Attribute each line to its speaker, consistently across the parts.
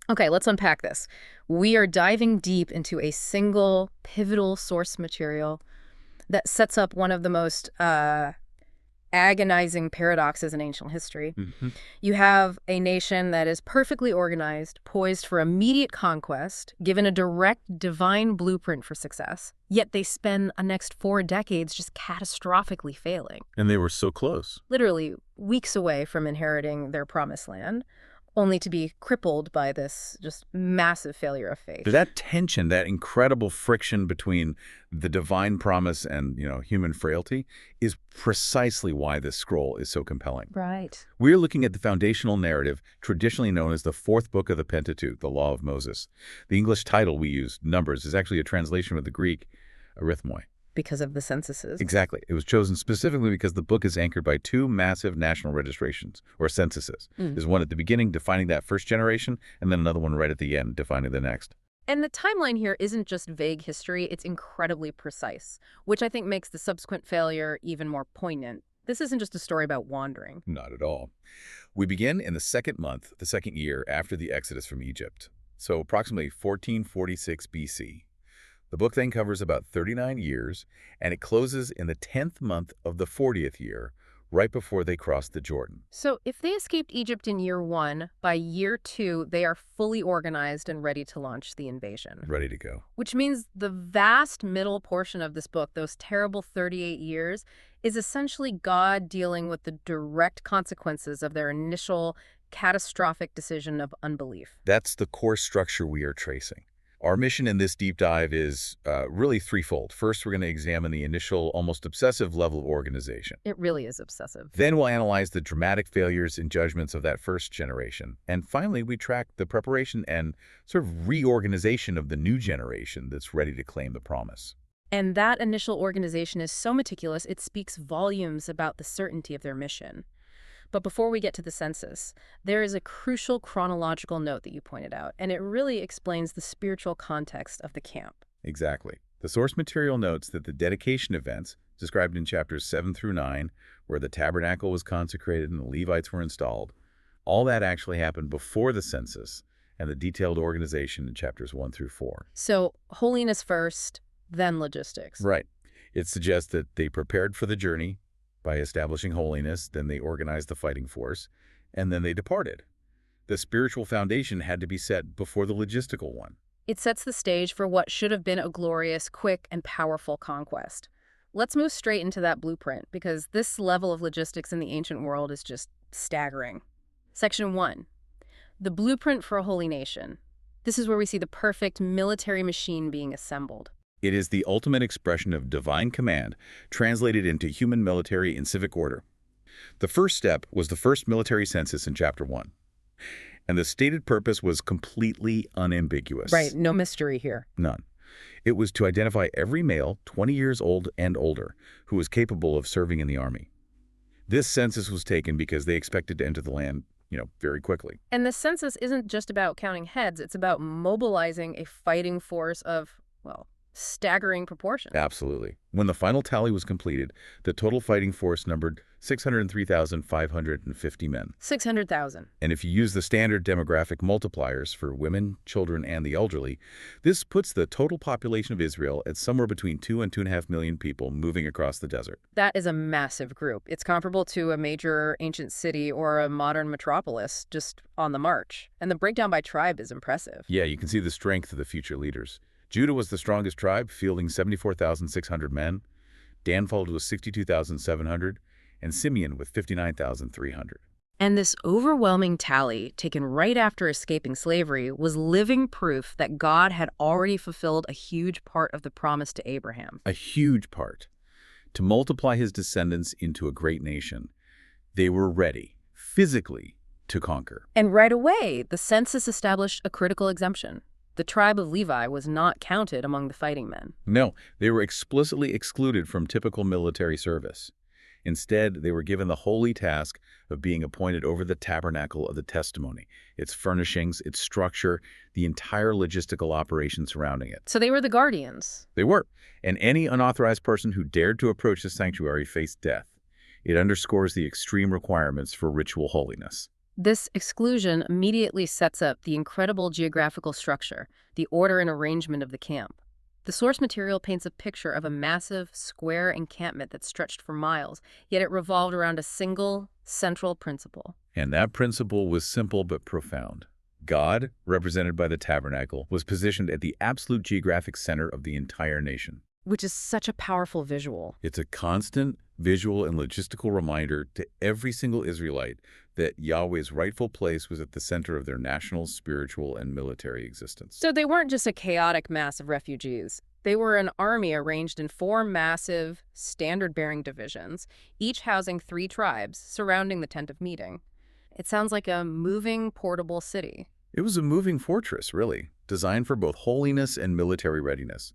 Speaker 1: Okay, let's unpack this. We are diving deep into a single pivotal source material that sets up one of the most agonizing paradoxes in ancient history.
Speaker 2: Hmm.
Speaker 1: You have a nation that is perfectly organized, poised for immediate conquest, given a direct divine blueprint for success, yet they spend the next 4 decades just catastrophically failing,
Speaker 2: And they were so close.
Speaker 1: literally weeks away from inheriting their promised land, only to be crippled by this just massive failure of faith.
Speaker 2: That tension, that incredible friction between the divine promise and, human frailty is precisely why this scroll is so compelling.
Speaker 1: Right.
Speaker 2: We're looking at the foundational narrative, traditionally known as the fourth book of the Pentateuch, the Law of Moses. The English title we use, Numbers, is actually a translation of the Greek arithmoi.
Speaker 1: Because of the censuses.
Speaker 2: Exactly. It was chosen specifically because the book is anchored by two massive national registrations, or censuses. There's one at the beginning defining that first generation, and then another one right at the end defining the next.
Speaker 1: And the timeline here isn't just vague history, it's incredibly precise, which I think makes the subsequent failure even more poignant. This isn't just a story about wandering.
Speaker 2: Not at all. We begin in the second month, the second year after the Exodus from Egypt, so approximately 1446 BC. The book then covers about 39 years, and it closes in the 10th month of the 40th year, right before they crossed the Jordan.
Speaker 1: So if they escaped Egypt in year 1, by year 2, they are fully organized and ready to launch the invasion.
Speaker 2: Ready to go.
Speaker 1: Which means the vast middle portion of this book, those terrible 38 years, is essentially God dealing with the direct consequences of their initial catastrophic decision of unbelief.
Speaker 2: That's the core structure we are tracing. Our mission in this deep dive is really threefold. First, we're going to examine the initial, almost obsessive level of organization.
Speaker 1: It really is obsessive.
Speaker 2: Then we'll analyze the dramatic failures and judgments of that first generation. And finally, we track the preparation and sort of reorganization of the new generation that's ready to claim the promise.
Speaker 1: And that initial organization is so meticulous, it speaks volumes about the certainty of their mission. But before we get to the census, there is a crucial chronological note that you pointed out, and it really explains the spiritual context of the camp.
Speaker 2: Exactly. The source material notes that the dedication events, described in chapters 7 through 9, where the Tabernacle was consecrated and the Levites were installed, all that actually happened before the census and the detailed organization in chapters 1 through 4.
Speaker 1: So, holiness first, then logistics.
Speaker 2: Right. It suggests that they prepared for the journey by establishing holiness, then they organized the fighting force, and then they departed. The spiritual foundation had to be set before the logistical one.
Speaker 1: It sets the stage for what should have been a glorious, quick, and powerful conquest. Let's move straight into that blueprint, because this level of logistics in the ancient world is just staggering. Section 1. The blueprint for a holy nation. This is where we see the perfect military machine being assembled.
Speaker 2: It is the ultimate expression of divine command, translated into human military and civic order. The first step was the first military census in chapter 1. And the stated purpose was completely unambiguous.
Speaker 1: Right, no mystery here.
Speaker 2: None. It was to identify every male 20 years old and older who was capable of serving in the army. This census was taken because they expected to enter the land, very quickly.
Speaker 1: And the census isn't just about counting heads, it's about mobilizing a fighting force of, staggering proportions.
Speaker 2: Absolutely. When the final tally was completed, the total fighting force numbered 603,550 men.
Speaker 1: 600,000.
Speaker 2: And if you use the standard demographic multipliers for women, children, and the elderly, this puts the total population of Israel at somewhere between 2 and 2.5 million people moving across the desert.
Speaker 1: That is a massive group. It's comparable to a major ancient city or a modern metropolis just on the march. And the breakdown by tribe is impressive.
Speaker 2: Yeah, you can see the strength of the future leaders. Judah was the strongest tribe, fielding 74,600 men. Dan followed with 62,700, and Simeon with 59,300.
Speaker 1: And this overwhelming tally, taken right after escaping slavery, was living proof that God had already fulfilled a huge part of the promise to Abraham.
Speaker 2: A huge part. To multiply his descendants into a great nation. They were ready, physically, to conquer.
Speaker 1: And right away, the census established a critical exemption. The tribe of Levi was not counted among the fighting men.
Speaker 2: No, they were explicitly excluded from typical military service. Instead, they were given the holy task of being appointed over the Tabernacle of the Testimony, its furnishings, its structure, the entire logistical operation surrounding it.
Speaker 1: So they were the guardians.
Speaker 2: They were, and any unauthorized person who dared to approach the sanctuary faced death. It underscores the extreme requirements for ritual holiness.
Speaker 1: This exclusion immediately sets up the incredible geographical structure, the order and arrangement of the camp. The source material paints a picture of a massive, square encampment that stretched for miles, yet it revolved around a single, central principle.
Speaker 2: And that principle was simple but profound. God, represented by the tabernacle, was positioned at the absolute geographic center of the entire nation.
Speaker 1: Which is such a powerful visual.
Speaker 2: It's a constant visual and logistical reminder to every single Israelite that Yahweh's rightful place was at the center of their national, spiritual, and military existence.
Speaker 1: So they weren't just a chaotic mass of refugees. They were an army arranged in 4 massive, standard-bearing divisions, each housing 3 tribes surrounding the tent of meeting. It sounds like a moving, portable city.
Speaker 2: It was a moving fortress, really, designed for both holiness and military readiness.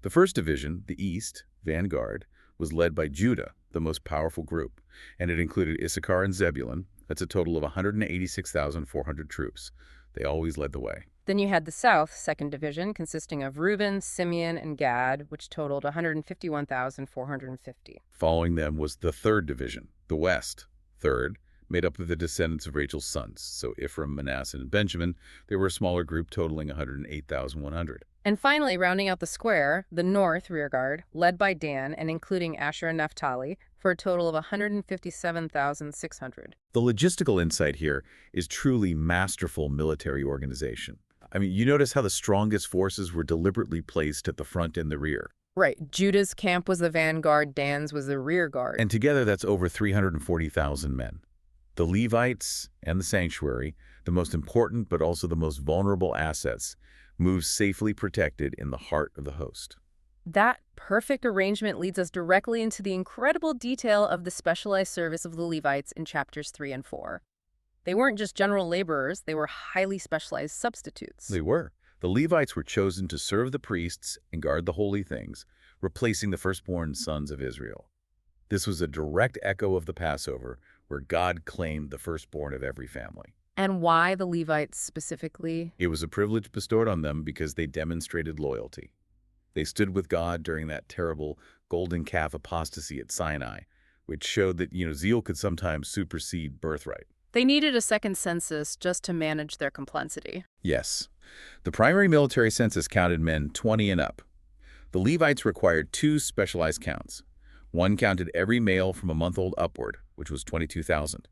Speaker 2: The first division, the East, Vanguard, was led by Judah, the most powerful group, and it included Issachar and Zebulun. That's a total of 186,400 troops. They always led the way.
Speaker 1: Then you had the South, 2nd Division, consisting of Reuben, Simeon, and Gad, which totaled 151,450.
Speaker 2: Following them was the 3rd Division, the West, 3rd, made up of the descendants of Rachel's sons. So Ephraim, Manasseh, and Benjamin, they were a smaller group totaling 108,100.
Speaker 1: And finally, rounding out the square, the North rearguard, led by Dan and including Asher and Naphtali, for a total of 157,600.
Speaker 2: The logistical insight here is truly masterful military organization. I mean, you notice how the strongest forces were deliberately placed at the front and the rear.
Speaker 1: Right. Judah's camp was the vanguard, Dan's was the rear guard.
Speaker 2: And together that's over 340,000 men. The Levites and the sanctuary, the most important but also the most vulnerable assets, moved safely protected in the heart of the host.
Speaker 1: That perfect arrangement leads us directly into the incredible detail of the specialized service of the Levites in chapters 3 and 4. They weren't just general laborers, they were highly specialized substitutes.
Speaker 2: They were. The Levites were chosen to serve the priests and guard the holy things, replacing the firstborn sons of Israel. This was a direct echo of the Passover, where God claimed the firstborn of every family.
Speaker 1: And why the Levites specifically?
Speaker 2: It was a privilege bestowed on them because they demonstrated loyalty. They stood with God during that terrible golden calf apostasy at Sinai, which showed that, zeal could sometimes supersede birthright.
Speaker 1: They needed a second census just to manage their complexity.
Speaker 2: Yes. The primary military census counted men 20 and up. The Levites required 2 specialized counts. One counted every male from a month old upward, which was 22,000.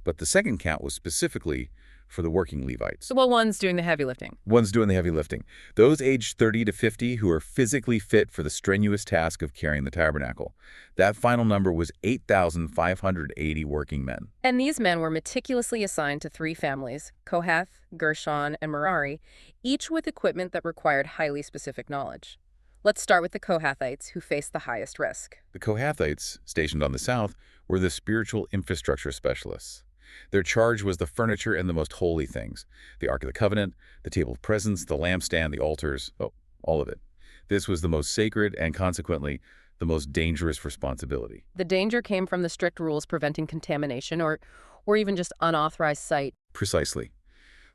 Speaker 2: But the second count was specifically for the working Levites.
Speaker 1: So, one's doing the heavy lifting.
Speaker 2: One's doing the heavy lifting. Those aged 30 to 50 who are physically fit for the strenuous task of carrying the tabernacle. That final number was 8,580 working men.
Speaker 1: And these men were meticulously assigned to 3 families, Kohath, Gershon, and Merari, each with equipment that required highly specific knowledge. Let's start with the Kohathites, who faced the highest risk.
Speaker 2: The Kohathites, stationed on the south, were the spiritual infrastructure specialists. Their charge was the furniture and the most holy things, the Ark of the Covenant, the table of presence, the lampstand, the altars, all of it. This was the most sacred and, consequently, the most dangerous responsibility.
Speaker 1: The danger came from the strict rules preventing contamination or even just unauthorized sight.
Speaker 2: Precisely.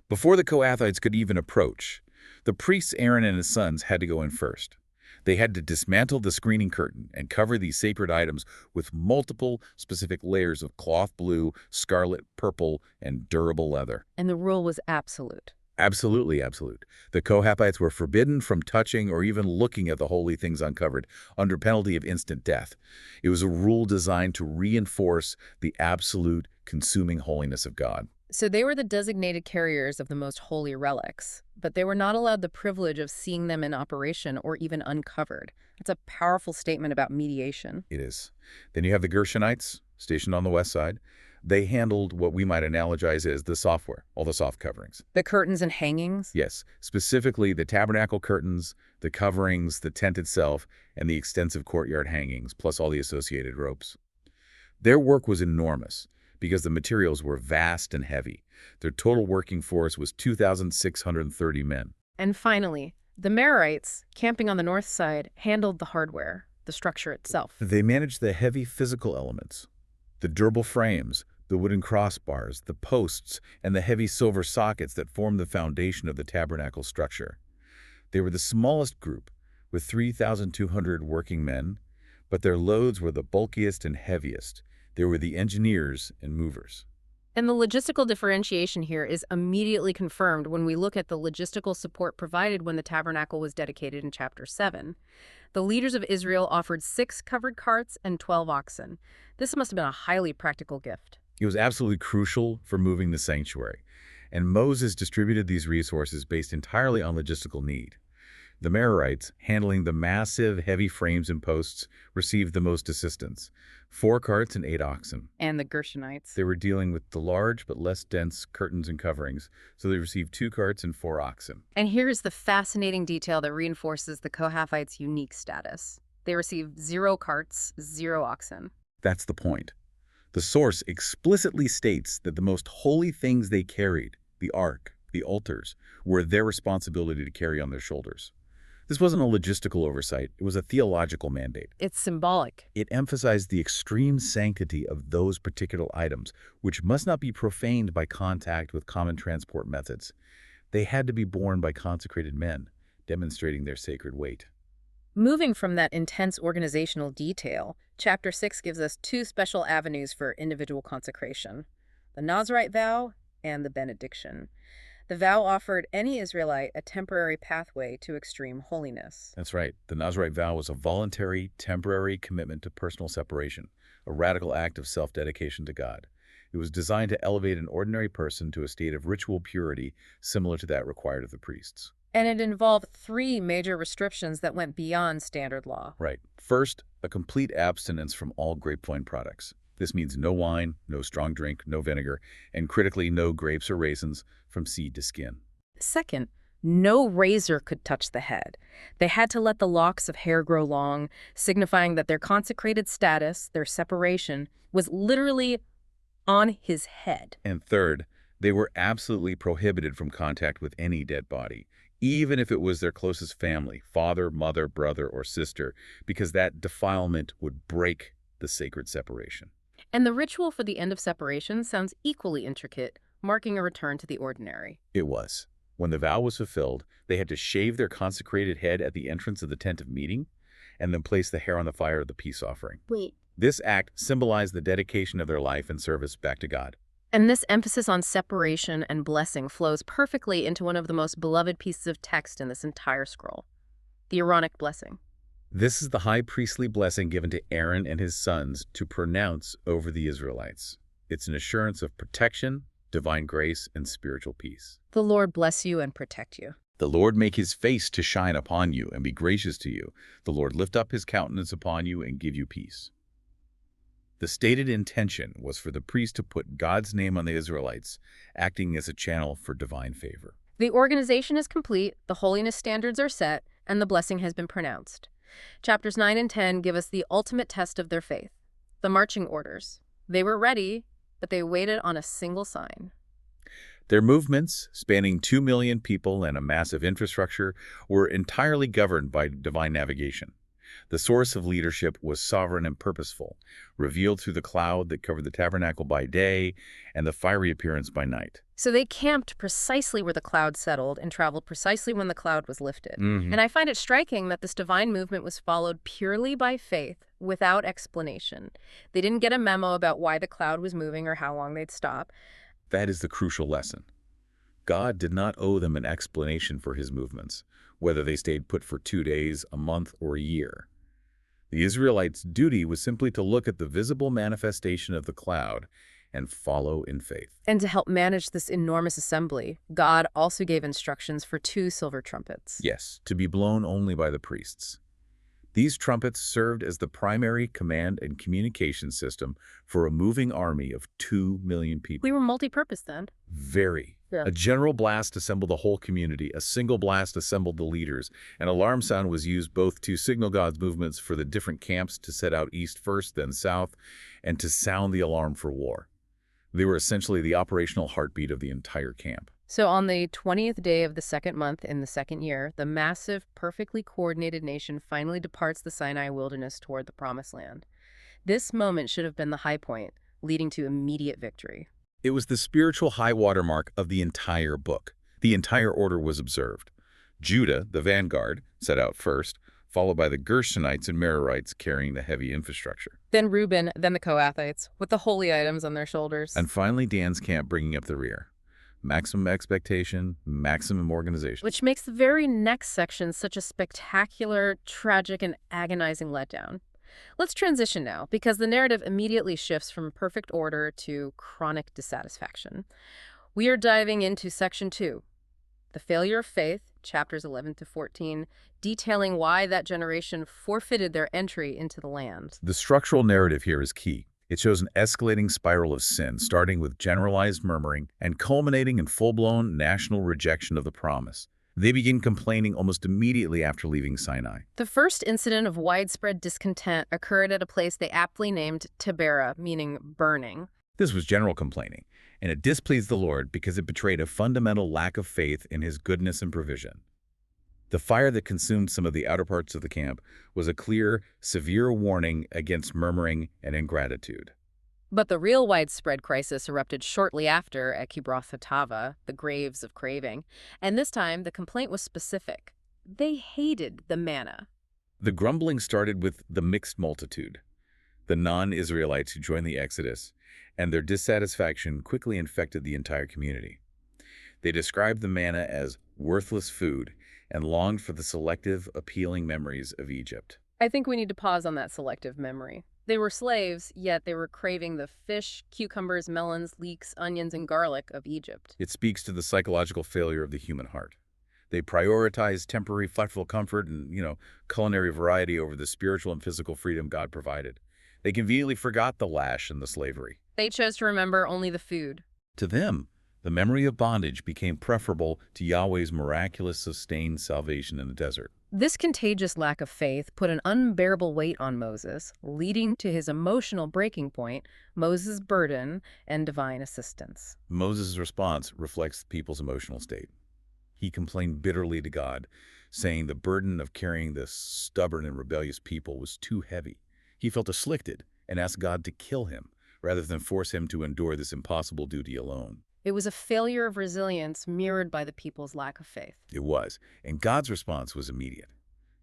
Speaker 2: Before the Kohathites could even approach, the priests Aaron and his sons had to go in first. They had to dismantle the screening curtain and cover these sacred items with multiple specific layers of cloth blue, scarlet, purple, and durable leather.
Speaker 1: And the rule was absolute.
Speaker 2: Absolutely absolute. The Kohathites were forbidden from touching or even looking at the holy things uncovered, under penalty of instant death. It was a rule designed to reinforce the absolute, consuming holiness of God.
Speaker 1: So they were the designated carriers of the most holy relics, but they were not allowed the privilege of seeing them in operation or even uncovered. That's a powerful statement about mediation.
Speaker 2: It is. Then you have the Gershonites, stationed on the west side. They handled what we might analogize as the software, all the soft coverings.
Speaker 1: The curtains and hangings?
Speaker 2: Yes, specifically the tabernacle curtains, the coverings, the tent itself, and the extensive courtyard hangings, plus all the associated ropes. Their work was enormous, because the materials were vast and heavy. Their total working force was 2,630 men.
Speaker 1: And finally, the Merarites, camping on the north side, handled the hardware, the structure itself.
Speaker 2: They managed the heavy physical elements, the durable frames, the wooden crossbars, the posts, and the heavy silver sockets that formed the foundation of the tabernacle structure. They were the smallest group, with 3,200 working men, but their loads were the bulkiest and heaviest. They were the engineers and movers.
Speaker 1: And the logistical differentiation here is immediately confirmed when we look at the logistical support provided when the tabernacle was dedicated in chapter 7. The leaders of Israel offered 6 covered carts and 12 oxen. This must have been a highly practical gift.
Speaker 2: It was absolutely crucial for moving the sanctuary, and Moses distributed these resources based entirely on logistical need. The Merarites, handling the massive, heavy frames and posts, received the most assistance, 4 carts and 8 oxen.
Speaker 1: And the Gershonites.
Speaker 2: They were dealing with the large but less dense curtains and coverings, so they received 2 carts and 4 oxen.
Speaker 1: And here's the fascinating detail that reinforces the Kohathites' unique status. They received 0 carts, 0 oxen.
Speaker 2: That's the point. The source explicitly states that the most holy things they carried, the ark, the altars, were their responsibility to carry on their shoulders. This wasn't a logistical oversight, it was a theological mandate.
Speaker 1: It's symbolic.
Speaker 2: It emphasized the extreme sanctity of those particular items, which must not be profaned by contact with common transport methods. They had to be borne by consecrated men, demonstrating their sacred weight.
Speaker 1: Moving from that intense organizational detail, Chapter 6 gives us 2 special avenues for individual consecration: the Nazirite vow and the benediction. The vow offered any Israelite a temporary pathway to extreme holiness.
Speaker 2: That's right. The Nazirite vow was a voluntary, temporary commitment to personal separation, a radical act of self-dedication to God. It was designed to elevate an ordinary person to a state of ritual purity similar to that required of the priests.
Speaker 1: And it involved 3 major restrictions that went beyond standard law.
Speaker 2: Right. First, a complete abstinence from all grapevine products. This means no wine, no strong drink, no vinegar, and critically, no grapes or raisins from seed to skin.
Speaker 1: Second, no razor could touch the head. They had to let the locks of hair grow long, signifying that their consecrated status, their separation, was literally on his head.
Speaker 2: And third, they were absolutely prohibited from contact with any dead body, even if it was their closest family, father, mother, brother, or sister, because that defilement would break the sacred separation.
Speaker 1: And the ritual for the end of separation sounds equally intricate, marking a return to the ordinary.
Speaker 2: It was. When the vow was fulfilled, they had to shave their consecrated head at the entrance of the tent of meeting, and then place the hair on the fire of the peace offering.
Speaker 1: Wait.
Speaker 2: This act symbolized the dedication of their life and service back to God.
Speaker 1: And this emphasis on separation and blessing flows perfectly into one of the most beloved pieces of text in this entire scroll, the Aaronic blessing.
Speaker 2: This is the high priestly blessing given to Aaron and his sons to pronounce over the Israelites. It's an assurance of protection, divine grace, and spiritual peace.
Speaker 1: The Lord bless you and protect you.
Speaker 2: The Lord make his face to shine upon you and be gracious to you. The Lord lift up his countenance upon you and give you peace. The stated intention was for the priest to put God's name on the Israelites, acting as a channel for divine favor.
Speaker 1: The organization is complete, the holiness standards are set, and the blessing has been pronounced. Chapters 9 and 10 give us the ultimate test of their faith, the marching orders. They were ready, but they waited on a single sign.
Speaker 2: Their movements, spanning 2 million people and a massive infrastructure, were entirely governed by divine navigation. The source of leadership was sovereign and purposeful, revealed through the cloud that covered the tabernacle by day and the fiery appearance by night.
Speaker 1: So they camped precisely where the cloud settled and traveled precisely when the cloud was lifted. And I find it striking that this divine movement was followed purely by faith, without explanation. They didn't get a memo about why the cloud was moving or how long they'd stop.
Speaker 2: That is the crucial lesson. God did not owe them an explanation for his movements, whether they stayed put for 2 days, a month, or a year. The Israelites' duty was simply to look at the visible manifestation of the cloud and follow in faith.
Speaker 1: And to help manage this enormous assembly, God also gave instructions for 2 silver trumpets.
Speaker 2: Yes, to be blown only by the priests. These trumpets served as the primary command and communication system for a moving army of 2 million people.
Speaker 1: We were multi-purpose then.
Speaker 2: Very.
Speaker 1: Yeah.
Speaker 2: A general blast assembled the whole community, a single blast assembled the leaders. An alarm sound was used both to signal God's movements for the different camps to set out east first, then south, and to sound the alarm for war. They were essentially the operational heartbeat of the entire camp.
Speaker 1: So on the 20th day of the 2nd month in the 2nd year, the massive, perfectly coordinated nation finally departs the Sinai wilderness toward the Promised Land. This moment should have been the high point, leading to immediate victory.
Speaker 2: It was the spiritual high watermark of the entire book. The entire order was observed. Judah, the vanguard, set out first, followed by the Gershonites and Merarites carrying the heavy infrastructure.
Speaker 1: Then Reuben, then the Kohathites, with the holy items on their shoulders.
Speaker 2: And finally, Dan's camp bringing up the rear. Maximum expectation, maximum organization.
Speaker 1: Which makes the very next section such a spectacular, tragic, and agonizing letdown. Let's transition now, because the narrative immediately shifts from perfect order to chronic dissatisfaction. We are diving into Section 2, the failure of faith, chapters 11 to 14, detailing why that generation forfeited their entry into the land.
Speaker 2: The structural narrative here is key. It shows an escalating spiral of sin, starting with generalized murmuring and culminating in full-blown national rejection of the promise. They begin complaining almost immediately after leaving Sinai.
Speaker 1: The first incident of widespread discontent occurred at a place they aptly named Tabernacle, meaning burning.
Speaker 2: This was general complaining, and it displeased the Lord because it betrayed a fundamental lack of faith in his goodness and provision. The fire that consumed some of the outer parts of the camp was a clear, severe warning against murmuring and ingratitude.
Speaker 1: But the real widespread crisis erupted shortly after at Kibroth-Hattaavah, the graves of craving, and this time the complaint was specific. They hated the manna.
Speaker 2: The grumbling started with the mixed multitude, the non-Israelites who joined the Exodus, and their dissatisfaction quickly infected the entire community. They described the manna as worthless food and longed for the selective, appealing memories of Egypt.
Speaker 1: I think we need to pause on that selective memory. They were slaves, yet they were craving the fish, cucumbers, melons, leeks, onions, and garlic of Egypt.
Speaker 2: It speaks to the psychological failure of the human heart. They prioritized temporary, flexible comfort and, culinary variety over the spiritual and physical freedom God provided. They conveniently forgot the lash and the slavery.
Speaker 1: They chose to remember only the food.
Speaker 2: To them, the memory of bondage became preferable to Yahweh's miraculous sustained salvation in the desert.
Speaker 1: This contagious lack of faith put an unbearable weight on Moses, leading to his emotional breaking point, Moses' burden, and divine assistance.
Speaker 2: Moses' response reflects the people's emotional state. He complained bitterly to God, saying the burden of carrying this stubborn and rebellious people was too heavy. He felt afflicted and asked God to kill him, rather than force him to endure this impossible duty alone.
Speaker 1: It was a failure of resilience mirrored by the people's lack of faith.
Speaker 2: It was, and God's response was immediate,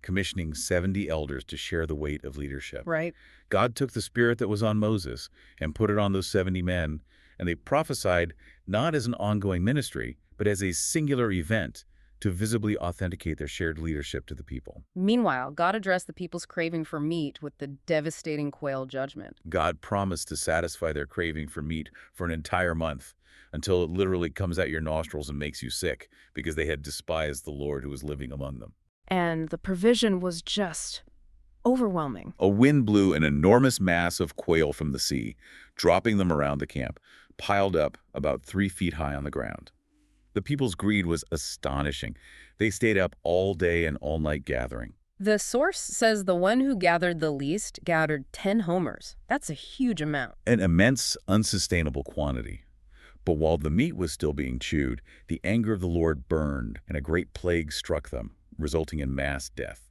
Speaker 2: commissioning 70 elders to share the weight of leadership.
Speaker 1: Right.
Speaker 2: God took the spirit that was on Moses and put it on those 70 men, and they prophesied not as an ongoing ministry, but as a singular event to visibly authenticate their shared leadership to the people.
Speaker 1: Meanwhile, God addressed the people's craving for meat with the devastating quail judgment.
Speaker 2: God promised to satisfy their craving for meat for an entire month, until it literally comes out your nostrils and makes you sick, because they had despised the Lord who was living among them.
Speaker 1: And the provision was just overwhelming.
Speaker 2: A wind blew an enormous mass of quail from the sea, dropping them around the camp, piled up about 3 feet high on the ground. The people's greed was astonishing. They stayed up all day and all night gathering.
Speaker 1: The source says the one who gathered the least gathered 10 homers. That's a huge amount.
Speaker 2: An immense, unsustainable quantity. But while the meat was still being chewed, the anger of the Lord burned, and a great plague struck them, resulting in mass death.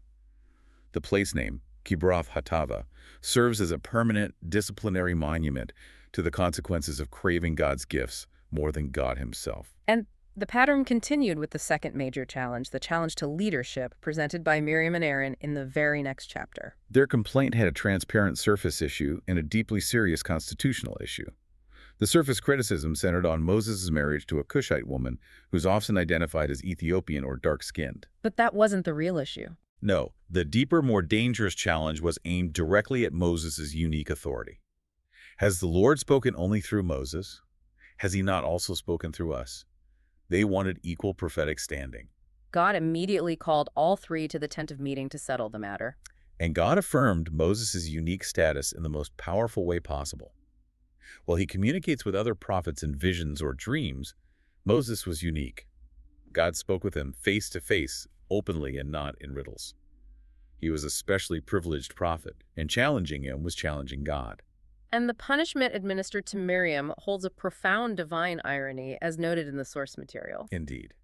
Speaker 2: The place name, Kibroth-Hattaavah, serves as a permanent disciplinary monument to the consequences of craving God's gifts more than God himself.
Speaker 1: And the pattern continued with the second major challenge, the challenge to leadership, presented by Miriam and Aaron in the very next chapter.
Speaker 2: Their complaint had a transparent surface issue and a deeply serious constitutional issue. The surface criticism centered on Moses' marriage to a Cushite woman who's often identified as Ethiopian or dark-skinned.
Speaker 1: But that wasn't the real issue.
Speaker 2: No, the deeper, more dangerous challenge was aimed directly at Moses' unique authority. Has the Lord spoken only through Moses? Has he not also spoken through us? They wanted equal prophetic standing.
Speaker 1: God immediately called all three to the tent of meeting to settle the matter.
Speaker 2: And God affirmed Moses' unique status in the most powerful way possible. While he communicates with other prophets in visions or dreams, Moses was unique. God spoke with him face to face, openly and not in riddles. He was a specially privileged prophet, and challenging him was challenging God.
Speaker 1: And the punishment administered to Miriam holds a profound divine irony, as noted in the source material.
Speaker 2: Indeed.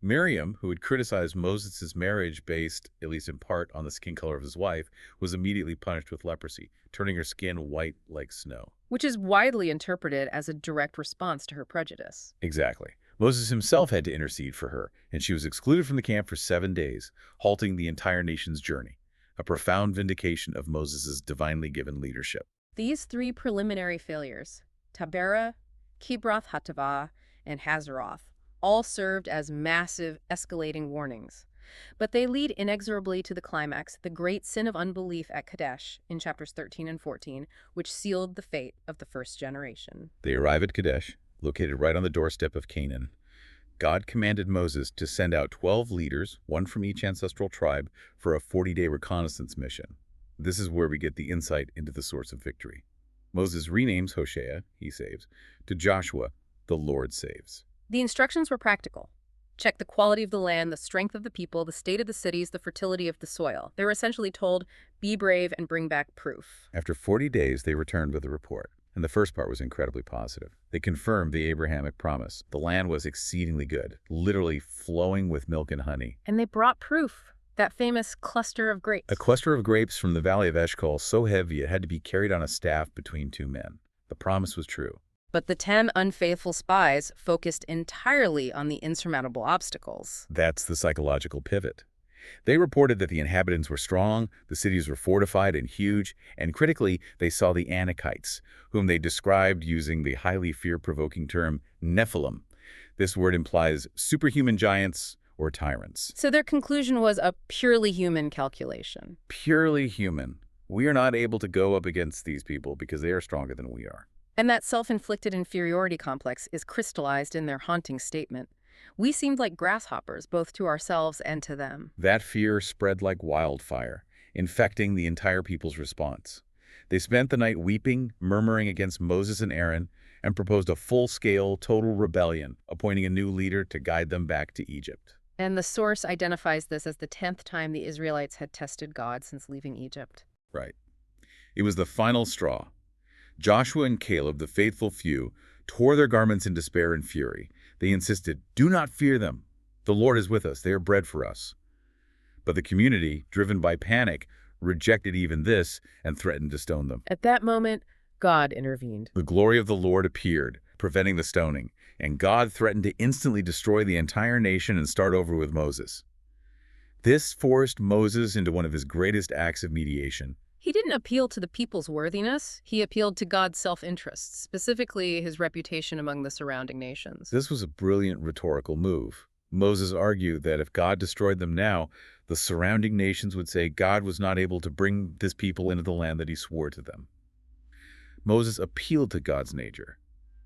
Speaker 2: Miriam, who had criticized Moses' marriage based, at least in part, on the skin color of his wife, was immediately punished with leprosy, turning her skin white like snow.
Speaker 1: Which is widely interpreted as a direct response to her prejudice.
Speaker 2: Exactly. Moses himself had to intercede for her, and she was excluded from the camp for 7 days, halting the entire nation's journey. a profound vindication of Moses' divinely given leadership.
Speaker 1: These three preliminary failures, Taberah, Kibroth Hattaavah, and Hazeroth, all served as massive, escalating warnings. But they lead inexorably to the climax, the great sin of unbelief at Kadesh in chapters 13 and 14, which sealed the fate of the first generation.
Speaker 2: They arrive at Kadesh, located right on the doorstep of Canaan. God commanded Moses to send out 12 leaders, one from each ancestral tribe, for a 40-day reconnaissance mission. This is where we get the insight into the source of victory. Moses renames Hoshea, he saves, to Joshua, the Lord saves.
Speaker 1: The instructions were practical. Check the quality of the land, the strength of the people, the state of the cities, the fertility of the soil. They were essentially told, be brave and bring back proof.
Speaker 2: After 40 days, they returned with a report. And the first part was incredibly positive. They confirmed the Abrahamic promise. The land was exceedingly good, literally flowing with milk and honey.
Speaker 1: And they brought proof, that famous cluster of grapes.
Speaker 2: A cluster of grapes from the valley of Eshcol, so heavy it had to be carried on a staff between two men. The promise was true.
Speaker 1: But the 10 unfaithful spies focused entirely on the insurmountable obstacles.
Speaker 2: That's the psychological pivot. They reported that the inhabitants were strong, the cities were fortified and huge, and critically, they saw the Anakites, whom they described using the highly fear-provoking term Nephilim. This word implies superhuman giants or tyrants.
Speaker 1: So their conclusion was a purely human calculation.
Speaker 2: Purely human. We are not able to go up against these people because they are stronger than we are.
Speaker 1: And that self-inflicted inferiority complex is crystallized in their haunting statement. We seemed like grasshoppers, both to ourselves and to them.
Speaker 2: That fear spread like wildfire, infecting the entire people's response. They spent the night weeping, murmuring against Moses and Aaron, and proposed a full-scale, total rebellion, appointing a new leader to guide them back to Egypt.
Speaker 1: And the source identifies this as the 10th time the Israelites had tested God since leaving Egypt.
Speaker 2: Right. It was the final straw. Joshua and Caleb, the faithful few, tore their garments in despair and fury. They insisted, "Do not fear them. The Lord is with us. They are bread for us." But the community, driven by panic, rejected even this and threatened to stone them.
Speaker 1: At that moment, God intervened.
Speaker 2: The glory of the Lord appeared, preventing the stoning, and God threatened to instantly destroy the entire nation and start over with Moses. This forced Moses into one of his greatest acts of mediation.
Speaker 1: He didn't appeal to the people's worthiness. He appealed to God's self-interest, specifically his reputation among the surrounding nations.
Speaker 2: This was a brilliant rhetorical move. Moses argued that if God destroyed them now, the surrounding nations would say God was not able to bring this people into the land that he swore to them. Moses appealed to God's nature,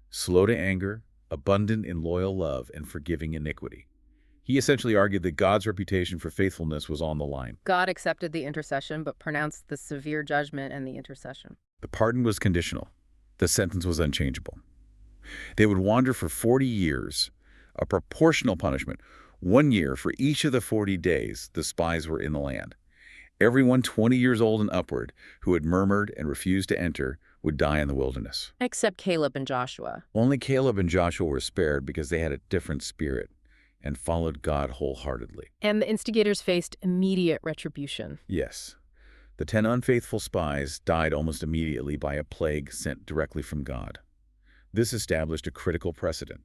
Speaker 2: slow to anger, abundant in loyal love, and forgiving iniquity. He essentially argued that God's reputation for faithfulness was on the line.
Speaker 1: God accepted the intercession, but pronounced the severe judgment and the intercession.
Speaker 2: The pardon was conditional. The sentence was unchangeable. They would wander for 40 years, a proportional punishment, 1 year for each of the 40 days the spies were in the land. Everyone 20 years old and upward who had murmured and refused to enter would die in the wilderness.
Speaker 1: Except Caleb and Joshua.
Speaker 2: Only Caleb and Joshua were spared because they had a different spirit and followed God wholeheartedly.
Speaker 1: And the instigators faced immediate retribution.
Speaker 2: Yes. The 10 unfaithful spies died almost immediately by a plague sent directly from God. This established a critical precedent.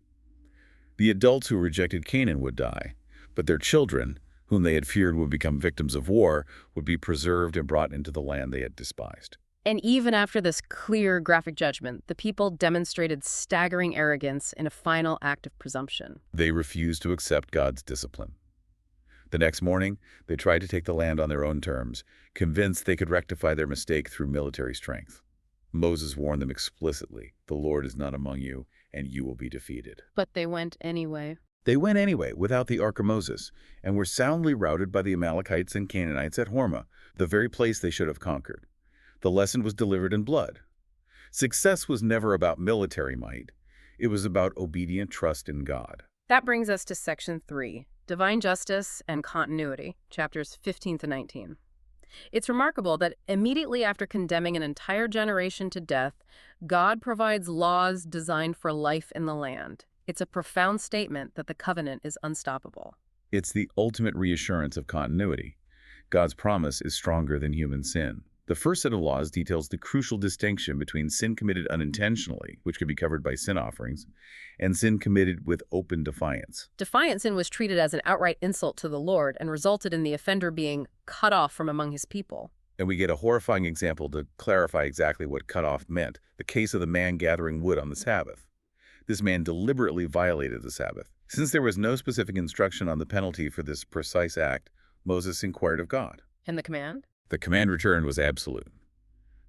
Speaker 2: The adults who rejected Canaan would die, but their children, whom they had feared would become victims of war, would be preserved and brought into the land they had despised.
Speaker 1: And even after this clear, graphic judgment, the people demonstrated staggering arrogance in a final act of presumption.
Speaker 2: They refused to accept God's discipline. The next morning, they tried to take the land on their own terms, convinced they could rectify their mistake through military strength. Moses warned them explicitly, "The Lord is not among you, and you will be defeated."
Speaker 1: But they went anyway.
Speaker 2: They went anyway, without the Ark of Moses, and were soundly routed by the Amalekites and Canaanites at Hormah, the very place they should have conquered. The lesson was delivered in blood. Success was never about military might. It was about obedient trust in God.
Speaker 1: That brings us to Section 3, Divine Justice and Continuity, chapters 15 to 19. It's remarkable that immediately after condemning an entire generation to death, God provides laws designed for life in the land. It's a profound statement that the covenant is unstoppable.
Speaker 2: It's the ultimate reassurance of continuity. God's promise is stronger than human sin. The first set of laws details the crucial distinction between sin committed unintentionally, which could be covered by sin offerings, and sin committed with open defiance.
Speaker 1: Defiant sin was treated as an outright insult to the Lord and resulted in the offender being cut off from among his people.
Speaker 2: And we get a horrifying example to clarify exactly what cut off meant, the case of the man gathering wood on the Sabbath. This man deliberately violated the Sabbath. Since there was no specific instruction on the penalty for this precise act, Moses inquired of God.
Speaker 1: And the command?
Speaker 2: The command returned was absolute.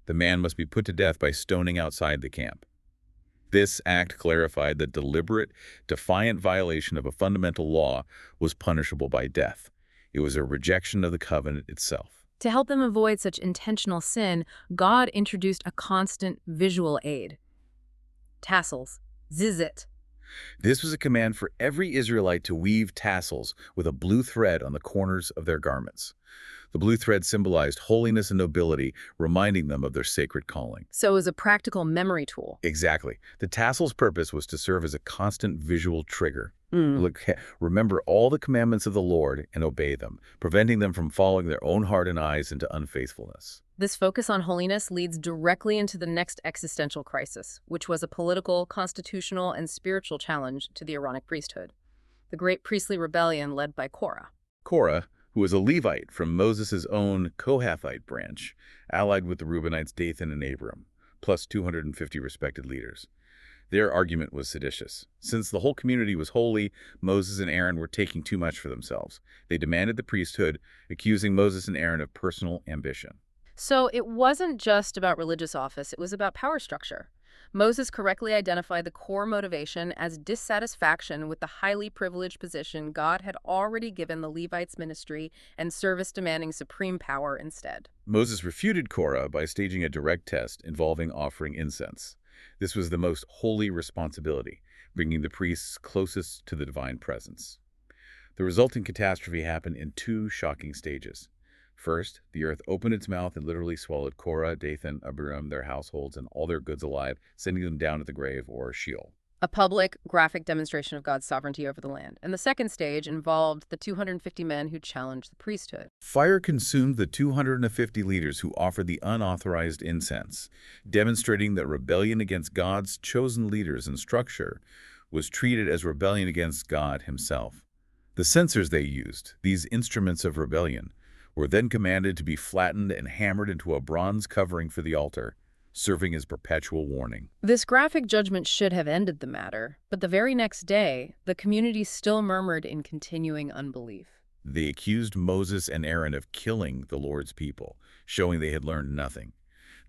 Speaker 2: The man must be put to death by stoning outside the camp. This act clarified that deliberate, defiant violation of a fundamental law was punishable by death. It was a rejection of the covenant itself.
Speaker 1: To help them avoid such intentional sin, God introduced a constant visual aid. Tassels. Zizit.
Speaker 2: This was a command for every Israelite to weave tassels with a blue thread on the corners of their garments. The blue thread symbolized holiness and nobility, reminding them of their sacred calling.
Speaker 1: So it was a practical memory tool.
Speaker 2: Exactly. The tassel's purpose was to serve as a constant visual trigger. Look, remember all the commandments of the Lord and obey them, preventing them from following their own heart and eyes into unfaithfulness.
Speaker 1: This focus on holiness leads directly into the next existential crisis, which was a political, constitutional, and spiritual challenge to the Aaronic priesthood. The great priestly rebellion led by Korah.
Speaker 2: Korah, who was a Levite from Moses' own Kohathite branch, allied with the Reubenites Dathan and Abiram, plus 250 respected leaders. Their argument was seditious. Since the whole community was holy, Moses and Aaron were taking too much for themselves. They demanded the priesthood, accusing Moses and Aaron of personal ambition.
Speaker 1: So it wasn't just about religious office, it was about power structure. Moses correctly identified the core motivation as dissatisfaction with the highly privileged position God had already given the Levites' ministry and service demanding supreme power instead.
Speaker 2: Moses refuted Korah by staging a direct test involving offering incense. This was the most holy responsibility, bringing the priests closest to the divine presence. The resulting catastrophe happened in two shocking stages. First, the earth opened its mouth and literally swallowed Korah, Dathan, Abiram, their households, and all their goods alive, sending them down to the grave or Sheol.
Speaker 1: A public, graphic demonstration of God's sovereignty over the land. And the second stage involved the 250 men who challenged the priesthood.
Speaker 2: Fire consumed the 250 leaders who offered the unauthorized incense, demonstrating that rebellion against God's chosen leaders and structure was treated as rebellion against God himself. The censers they used, these instruments of rebellion, were then commanded to be flattened and hammered into a bronze covering for the altar, serving as perpetual warning.
Speaker 1: This graphic judgment should have ended the matter, but the very next day, the community still murmured in continuing unbelief.
Speaker 2: They accused Moses and Aaron of killing the Lord's people, showing they had learned nothing.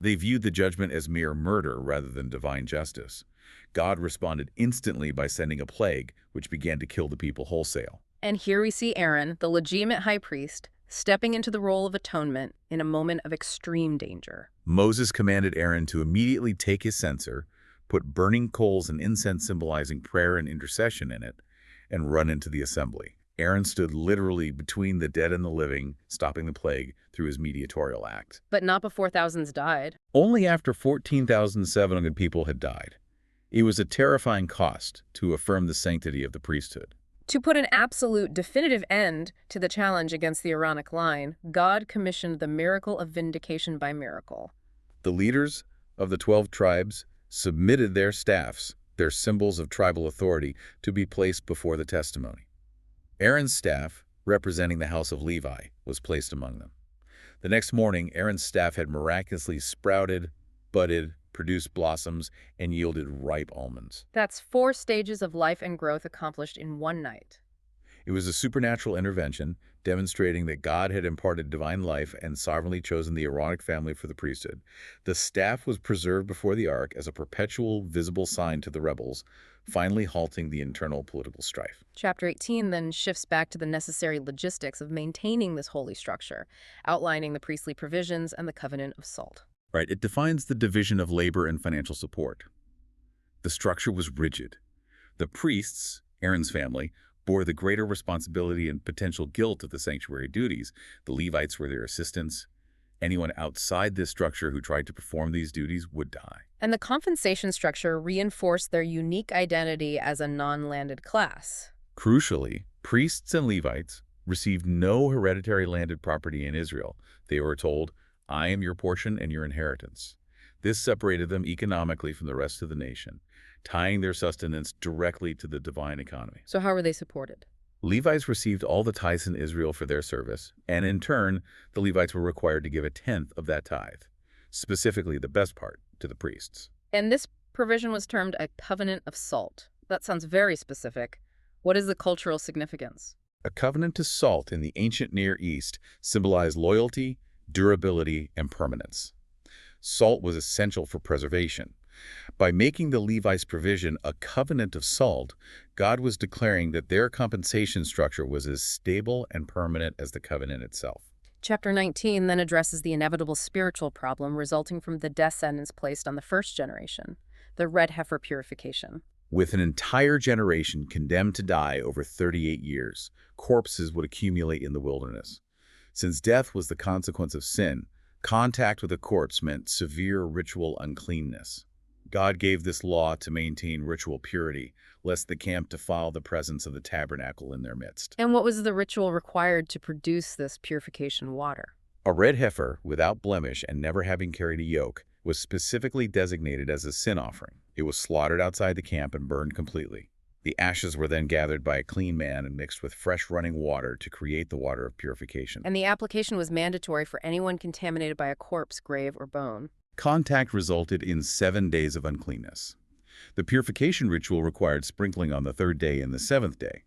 Speaker 2: They viewed the judgment as mere murder rather than divine justice. God responded instantly by sending a plague, which began to kill the people wholesale.
Speaker 1: And here we see Aaron, the legitimate high priest, stepping into the role of atonement in a moment of extreme danger.
Speaker 2: Moses commanded Aaron to immediately take his censer, put burning coals and incense symbolizing prayer and intercession in it, and run into the assembly. Aaron stood literally between the dead and the living, stopping the plague through his mediatorial act.
Speaker 1: But not before thousands died.
Speaker 2: Only after 14,700 people had died. It was a terrifying cost to affirm the sanctity of the priesthood.
Speaker 1: To put an absolute, definitive end to the challenge against the Aaronic line, God commissioned the miracle of vindication by miracle.
Speaker 2: The leaders of the 12 tribes submitted their staffs, their symbols of tribal authority, to be placed before the testimony. Aaron's staff, representing the house of Levi, was placed among them. The next morning, Aaron's staff had miraculously sprouted, budded, produced blossoms, and yielded ripe almonds.
Speaker 1: That's 4 stages of life and growth accomplished in one night.
Speaker 2: It was a supernatural intervention, demonstrating that God had imparted divine life and sovereignly chosen the Aaronic family for the priesthood. The staff was preserved before the ark as a perpetual, visible sign to the rebels, finally halting the internal political strife.
Speaker 1: Chapter 18 then shifts back to the necessary logistics of maintaining this holy structure, outlining the priestly provisions and the covenant of salt.
Speaker 2: Right, it defines the division of labor and financial support. The structure was rigid. The priests, Aaron's family, bore the greater responsibility and potential guilt of the sanctuary duties. The Levites were their assistants. Anyone outside this structure who tried to perform these duties would die.
Speaker 1: And the compensation structure reinforced their unique identity as a non-landed class.
Speaker 2: Crucially, priests and Levites received no hereditary landed property in Israel. They were told, I am your portion and your inheritance. This separated them economically from the rest of the nation, tying their sustenance directly to the divine economy.
Speaker 1: So how were they supported?
Speaker 2: Levites received all the tithes in Israel for their service, and in turn, the Levites were required to give a tenth of that tithe, specifically the best part, to the priests.
Speaker 1: And this provision was termed a covenant of salt. That sounds very specific. What is the cultural significance?
Speaker 2: A covenant of salt in the ancient Near East symbolized loyalty, durability, and permanence. Salt was essential for preservation. By making the Levites' provision a covenant of salt, God was declaring that their compensation structure was as stable and permanent as the covenant itself.
Speaker 1: Chapter 19 then addresses the inevitable spiritual problem resulting from the death sentence placed on the first generation, the red heifer purification.
Speaker 2: With an entire generation condemned to die over 38 years, corpses would accumulate in the wilderness. Since death was the consequence of sin, contact with a corpse meant severe ritual uncleanness. God gave this law to maintain ritual purity, lest the camp defile the presence of the tabernacle in their midst.
Speaker 1: And what was the ritual required to produce this purification water?
Speaker 2: A red heifer, without blemish and never having carried a yoke, was specifically designated as a sin offering. It was slaughtered outside the camp and burned completely. The ashes were then gathered by a clean man and mixed with fresh running water to create the water of purification.
Speaker 1: And the application was mandatory for anyone contaminated by a corpse, grave, or bone.
Speaker 2: Contact resulted in 7 days of uncleanness. The purification ritual required sprinkling on the third day and the seventh day.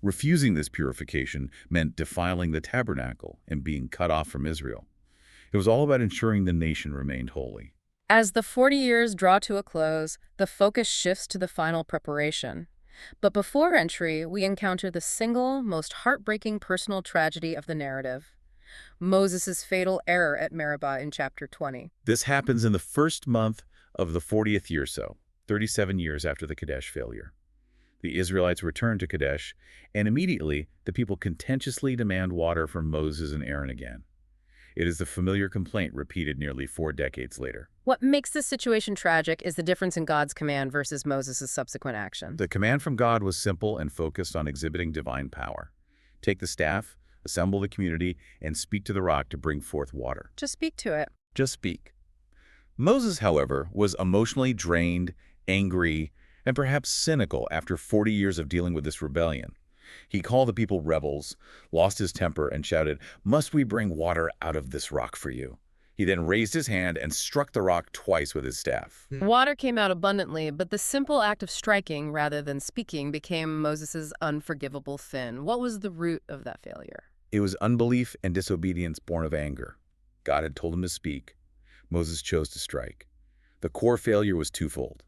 Speaker 2: Refusing this purification meant defiling the tabernacle and being cut off from Israel. It was all about ensuring the nation remained holy.
Speaker 1: As the 40 years draw to a close, the focus shifts to the final preparation. But before entry, we encounter the single, most heartbreaking personal tragedy of the narrative: Moses' fatal error at Meribah in chapter 20.
Speaker 2: This happens in the first month of the 40th year, 37 years after the Kadesh failure. The Israelites return to Kadesh, and immediately the people contentiously demand water from Moses and Aaron again. It is the familiar complaint repeated nearly 4 decades later.
Speaker 1: What makes this situation tragic is the difference in God's command versus Moses' subsequent action.
Speaker 2: The command from God was simple and focused on exhibiting divine power. Take the staff, assemble the community, and speak to the rock to bring forth water.
Speaker 1: Just speak to it.
Speaker 2: Just speak. Moses, however, was emotionally drained, angry, and perhaps cynical after 40 years of dealing with this rebellion. He called the people rebels, lost his temper, and shouted, "Must we bring water out of this rock for you?" He then raised his hand and struck the rock twice with his staff.
Speaker 1: Water came out abundantly, but the simple act of striking rather than speaking became Moses' unforgivable sin. What was the root of that failure?
Speaker 2: It was unbelief and disobedience born of anger. God had told him to speak. Moses chose to strike. The core failure was twofold.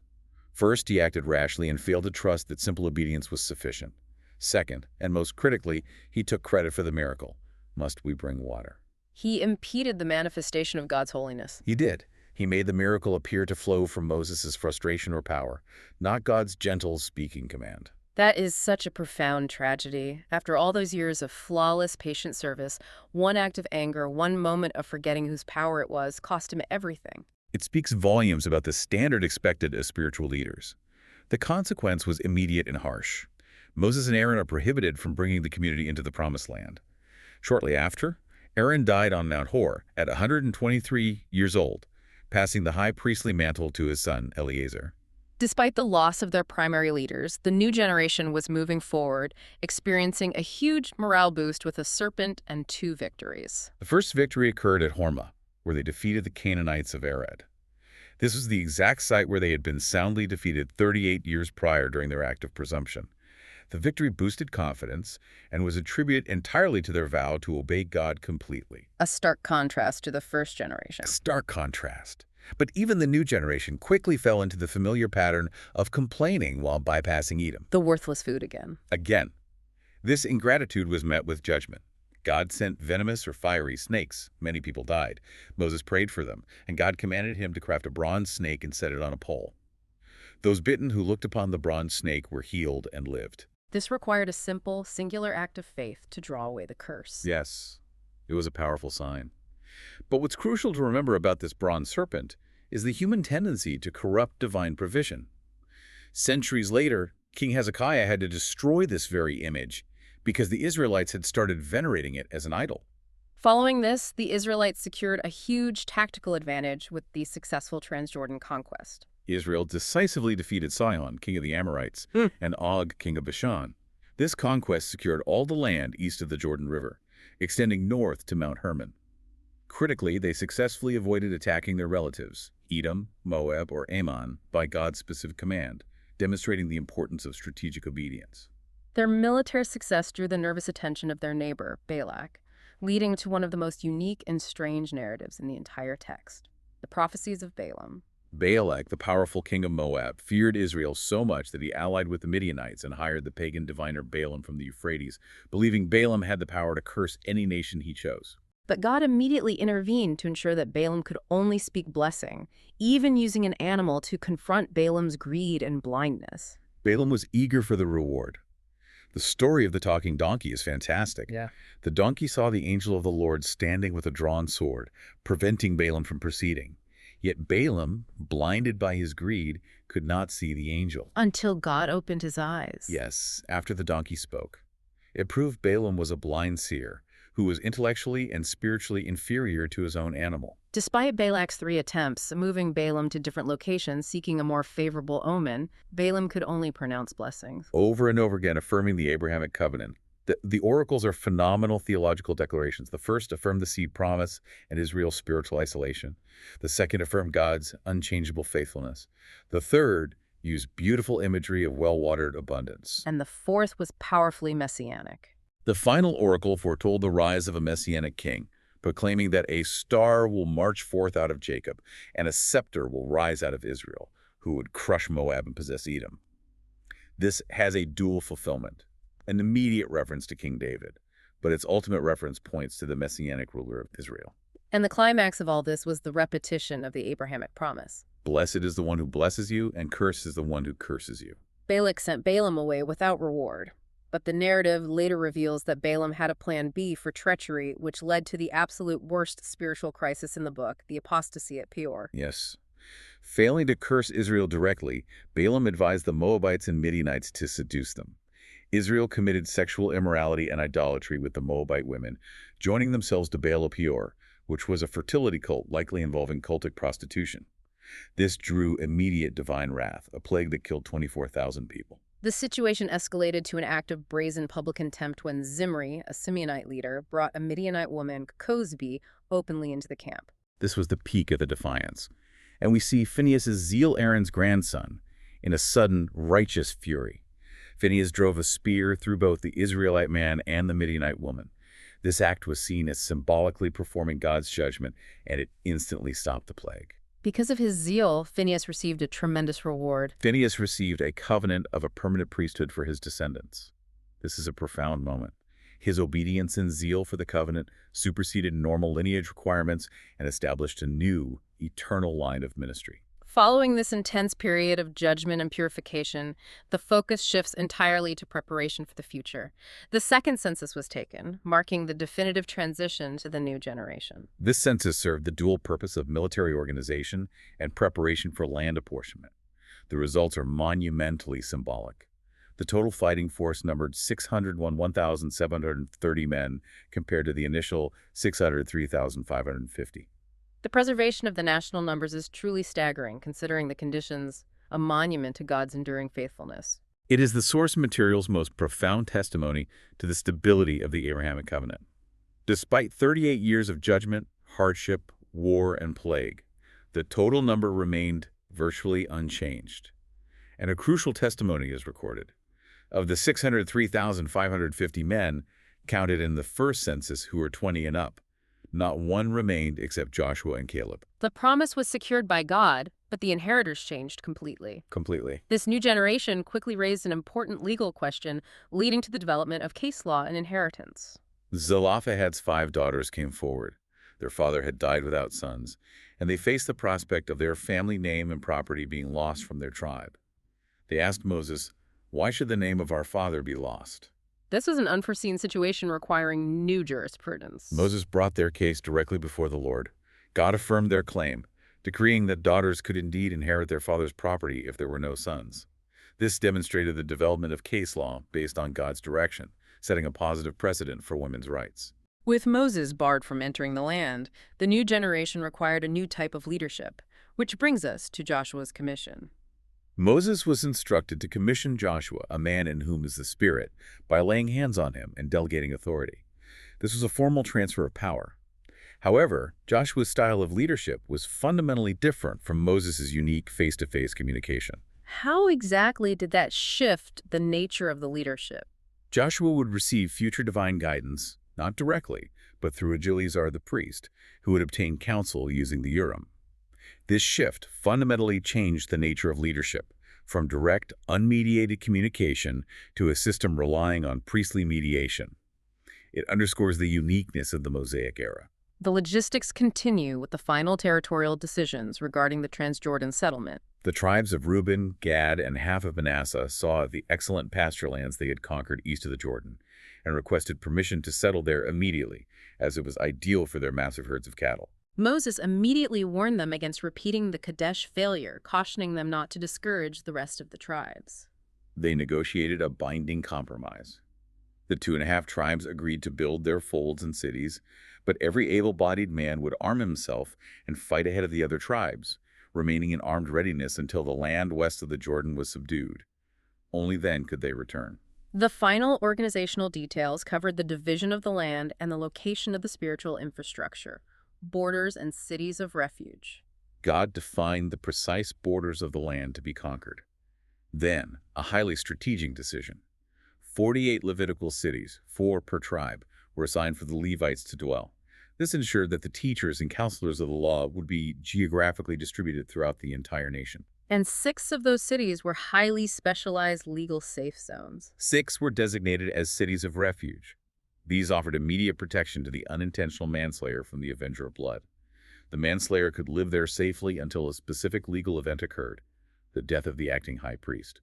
Speaker 2: First, he acted rashly and failed to trust that simple obedience was sufficient. Second, and most critically, he took credit for the miracle. Must we bring water?
Speaker 1: He impeded the manifestation of God's holiness.
Speaker 2: He did. He made the miracle appear to flow from Moses' frustration or power, not God's gentle speaking command.
Speaker 1: That is such a profound tragedy. After all those years of flawless, patient service, one act of anger, one moment of forgetting whose power it was, cost him everything.
Speaker 2: It speaks volumes about the standard expected of spiritual leaders. The consequence was immediate and harsh. Moses and Aaron are prohibited from bringing the community into the Promised Land. Shortly after, Aaron died on Mount Hor at 123 years old, passing the high priestly mantle to his son, Eleazar.
Speaker 1: Despite the loss of their primary leaders, the new generation was moving forward, experiencing a huge morale boost with a serpent and 2 victories.
Speaker 2: The first victory occurred at Hormah, where they defeated the Canaanites of Arad. This was the exact site where they had been soundly defeated 38 years prior during their act of presumption. The victory boosted confidence and was attributed entirely to their vow to obey God completely.
Speaker 1: A stark contrast to the first generation.
Speaker 2: A stark contrast. But even the new generation quickly fell into the familiar pattern of complaining while bypassing Edom.
Speaker 1: The worthless food again.
Speaker 2: Again, this ingratitude was met with judgment. God sent venomous or fiery snakes. Many people died. Moses prayed for them, and God commanded him to craft a bronze snake and set it on a pole. Those bitten who looked upon the bronze snake were healed and lived.
Speaker 1: This required a simple, singular act of faith to draw away the curse.
Speaker 2: Yes, it was a powerful sign. But what's crucial to remember about this bronze serpent is the human tendency to corrupt divine provision. Centuries later, King Hezekiah had to destroy this very image because the Israelites had started venerating it as an idol.
Speaker 1: Following this, the Israelites secured a huge tactical advantage with the successful Transjordan conquest.
Speaker 2: Israel decisively defeated Sihon, king of the Amorites, and Og, king of Bashan. This conquest secured all the land east of the Jordan River, extending north to Mount Hermon. Critically, they successfully avoided attacking their relatives, Edom, Moab, or Ammon, by God's specific command, demonstrating the importance of strategic obedience.
Speaker 1: Their military success drew the nervous attention of their neighbor, Balak, leading to one of the most unique and strange narratives in the entire text, the prophecies of Balaam.
Speaker 2: Balak, the powerful king of Moab, feared Israel so much that he allied with the Midianites and hired the pagan diviner Balaam from the Euphrates, believing Balaam had the power to curse any nation he chose.
Speaker 1: But God immediately intervened to ensure that Balaam could only speak blessing, even using an animal to confront Balaam's greed and blindness.
Speaker 2: Balaam was eager for the reward. The story of the talking donkey is fantastic.
Speaker 1: Yeah.
Speaker 2: The donkey saw the angel of the Lord standing with a drawn sword, preventing Balaam from proceeding. Yet Balaam, blinded by his greed, could not see the angel.
Speaker 1: Until God opened his eyes.
Speaker 2: Yes, after the donkey spoke. It proved Balaam was a blind seer, who was intellectually and spiritually inferior to his own animal.
Speaker 1: Despite Balak's 3 attempts, moving Balaam to different locations seeking a more favorable omen, Balaam could only pronounce blessings.
Speaker 2: Over and over again affirming the Abrahamic covenant. The oracles are phenomenal theological declarations. The first affirmed the seed promise and Israel's spiritual isolation. The second affirmed God's unchangeable faithfulness. The third used beautiful imagery of well-watered abundance.
Speaker 1: And the fourth was powerfully messianic.
Speaker 2: The final oracle foretold the rise of a messianic king, proclaiming that a star will march forth out of Jacob, and a scepter will rise out of Israel, who would crush Moab and possess Edom. This has a dual fulfillment, an immediate reference to King David, but its ultimate reference points to the messianic ruler of Israel.
Speaker 1: And the climax of all this was the repetition of the Abrahamic promise.
Speaker 2: Blessed is the one who blesses you, and cursed is the one who curses you.
Speaker 1: Balak sent Balaam away without reward. But the narrative later reveals that Balaam had a plan B for treachery, which led to the absolute worst spiritual crisis in the book, the apostasy at Peor.
Speaker 2: Yes. Failing to curse Israel directly, Balaam advised the Moabites and Midianites to seduce them. Israel committed sexual immorality and idolatry with the Moabite women, joining themselves to Baal of Peor, which was a fertility cult likely involving cultic prostitution. This drew immediate divine wrath, a plague that killed 24,000 people.
Speaker 1: The situation escalated to an act of brazen public contempt when Zimri, a Simeonite leader, brought a Midianite woman, Cosbi, openly into the camp.
Speaker 2: This was the peak of the defiance. And we see Phinehas' zeal, Aaron's grandson, in a sudden righteous fury. Phinehas drove a spear through both the Israelite man and the Midianite woman. This act was seen as symbolically performing God's judgment, and it instantly stopped the plague.
Speaker 1: Because of his zeal, Phinehas received a tremendous reward.
Speaker 2: Phinehas received a covenant of a permanent priesthood for his descendants. This is a profound moment. His obedience and zeal for the covenant superseded normal lineage requirements and established a new, eternal line of ministry.
Speaker 1: Following this intense period of judgment and purification, the focus shifts entirely to preparation for the future. The second census was taken, marking the definitive transition to the new generation.
Speaker 2: This census served the dual purpose of military organization and preparation for land apportionment. The results are monumentally symbolic. The total fighting force numbered 1,730 men compared to the initial 603,550.
Speaker 1: The preservation of the national numbers is truly staggering, considering the conditions, a monument to God's enduring faithfulness.
Speaker 2: It is the source material's most profound testimony to the stability of the Abrahamic covenant. Despite 38 years of judgment, hardship, war, and plague, the total number remained virtually unchanged. And a crucial testimony is recorded. Of the 603,550 men counted in the first census who were 20 and up, not one remained except Joshua and Caleb.
Speaker 1: The promise was secured by God, but the inheritors changed completely. This new generation quickly raised an important legal question, leading to the development of case law and inheritance.
Speaker 2: Zelophehad's 5 daughters came forward. Their father had died without sons, and they faced the prospect of their family name and property being lost from their tribe. They asked Moses, "Why should the name of our father be lost?"
Speaker 1: This was an unforeseen situation requiring new jurisprudence.
Speaker 2: Moses brought their case directly before the Lord. God affirmed their claim, decreeing that daughters could indeed inherit their father's property if there were no sons. This demonstrated the development of case law based on God's direction, setting a positive precedent for women's rights.
Speaker 1: With Moses barred from entering the land, the new generation required a new type of leadership, which brings us to Joshua's commission.
Speaker 2: Moses was instructed to commission Joshua, a man in whom is the Spirit, by laying hands on him and delegating authority. This was a formal transfer of power. However, Joshua's style of leadership was fundamentally different from Moses' unique face-to-face communication.
Speaker 1: How exactly did that shift the nature of the leadership?
Speaker 2: Joshua would receive future divine guidance, not directly, but through Eleazar the priest, who would obtain counsel using the Urim. This shift fundamentally changed the nature of leadership, from direct, unmediated communication to a system relying on priestly mediation. It underscores the uniqueness of the Mosaic era.
Speaker 1: The logistics continue with the final territorial decisions regarding the Transjordan settlement.
Speaker 2: The tribes of Reuben, Gad, and half of Manasseh saw the excellent pasture lands they had conquered east of the Jordan and requested permission to settle there immediately, as it was ideal for their massive herds of cattle.
Speaker 1: Moses immediately warned them against repeating the Kadesh failure, cautioning them not to discourage the rest of the tribes.
Speaker 2: They negotiated a binding compromise. The 2.5 tribes agreed to build their folds and cities, but every able-bodied man would arm himself and fight ahead of the other tribes, remaining in armed readiness until the land west of the Jordan was subdued. Only then could they return.
Speaker 1: The final organizational details covered the division of the land and the location of the spiritual infrastructure, borders and cities of refuge.
Speaker 2: God defined the precise borders of the land to be conquered. Then, a highly strategic decision. 48 Levitical cities, 4 per tribe, were assigned for the Levites to dwell. This ensured that the teachers and counselors of the law would be geographically distributed throughout the entire nation.
Speaker 1: And 6 of those cities were highly specialized legal safe zones.
Speaker 2: 6 were designated as cities of refuge. These offered immediate protection to the unintentional manslayer from the avenger of blood. The manslayer could live there safely until a specific legal event occurred, the death of the acting high priest.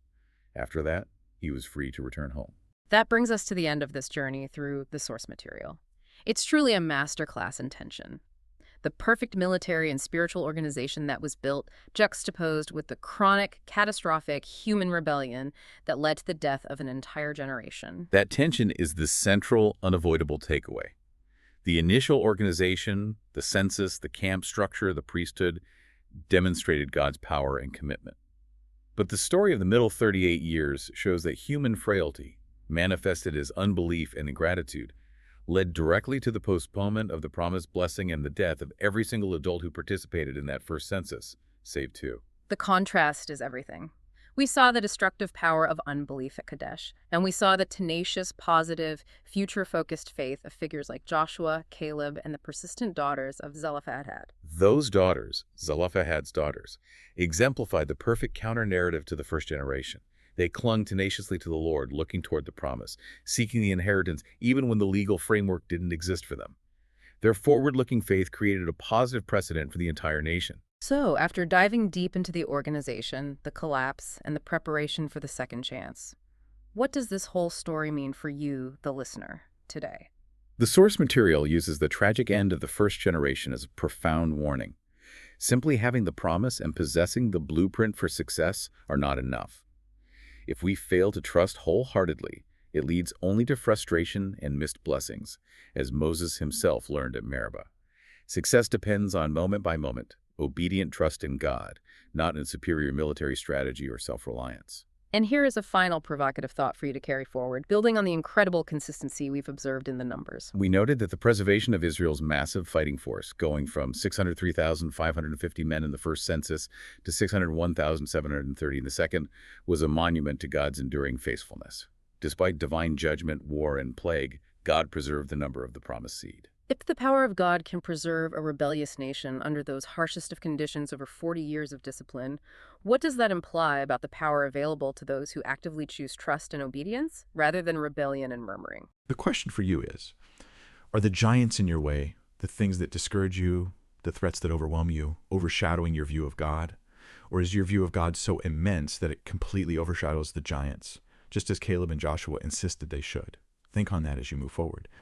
Speaker 2: After that, he was free to return home.
Speaker 1: That brings us to the end of this journey through the source material. It's truly a masterclass in tension. The perfect military and spiritual organization that was built, juxtaposed with the chronic, catastrophic human rebellion that led to the death of an entire generation.
Speaker 2: That tension is the central, unavoidable takeaway. The initial organization, the census, the camp structure, the priesthood, demonstrated God's power and commitment. But the story of the middle 38 years shows that human frailty, manifested as unbelief and ingratitude, led directly to the postponement of the promised blessing and the death of every single adult who participated in that first census, save 2.
Speaker 1: The contrast is everything. We saw the destructive power of unbelief at Kadesh, and we saw the tenacious, positive, future-focused faith of figures like Joshua, Caleb, and the persistent daughters of Zelophehad.
Speaker 2: Those daughters, Zelophehad's daughters, exemplified the perfect counter-narrative to the first generation. They clung tenaciously to the Lord, looking toward the promise, seeking the inheritance even when the legal framework didn't exist for them. Their forward-looking faith created a positive precedent for the entire nation.
Speaker 1: So, after diving deep into the organization, the collapse, and the preparation for the second chance, what does this whole story mean for you, the listener, today?
Speaker 2: The source material uses the tragic end of the first generation as a profound warning. Simply having the promise and possessing the blueprint for success are not enough. If we fail to trust wholeheartedly, it leads only to frustration and missed blessings, as Moses himself learned at Meribah. Success depends on moment-by-moment, obedient trust in God, not in superior military strategy or self-reliance.
Speaker 1: And here is a final provocative thought for you to carry forward, building on the incredible consistency we've observed in the numbers.
Speaker 2: We noted that the preservation of Israel's massive fighting force, going from 603,550 men in the first census to 601,730 in the second, was a monument to God's enduring faithfulness. Despite divine judgment, war, and plague, God preserved the number of the promised seed.
Speaker 1: If the power of God can preserve a rebellious nation under those harshest of conditions over 40 years of discipline, what does that imply about the power available to those who actively choose trust and obedience, rather than rebellion and murmuring?
Speaker 3: The question for you is, are the giants in your way, the things that discourage you, the threats that overwhelm you, overshadowing your view of God? Or is your view of God so immense that it completely overshadows the giants, just as Caleb and Joshua insisted they should? Think on that as you move forward.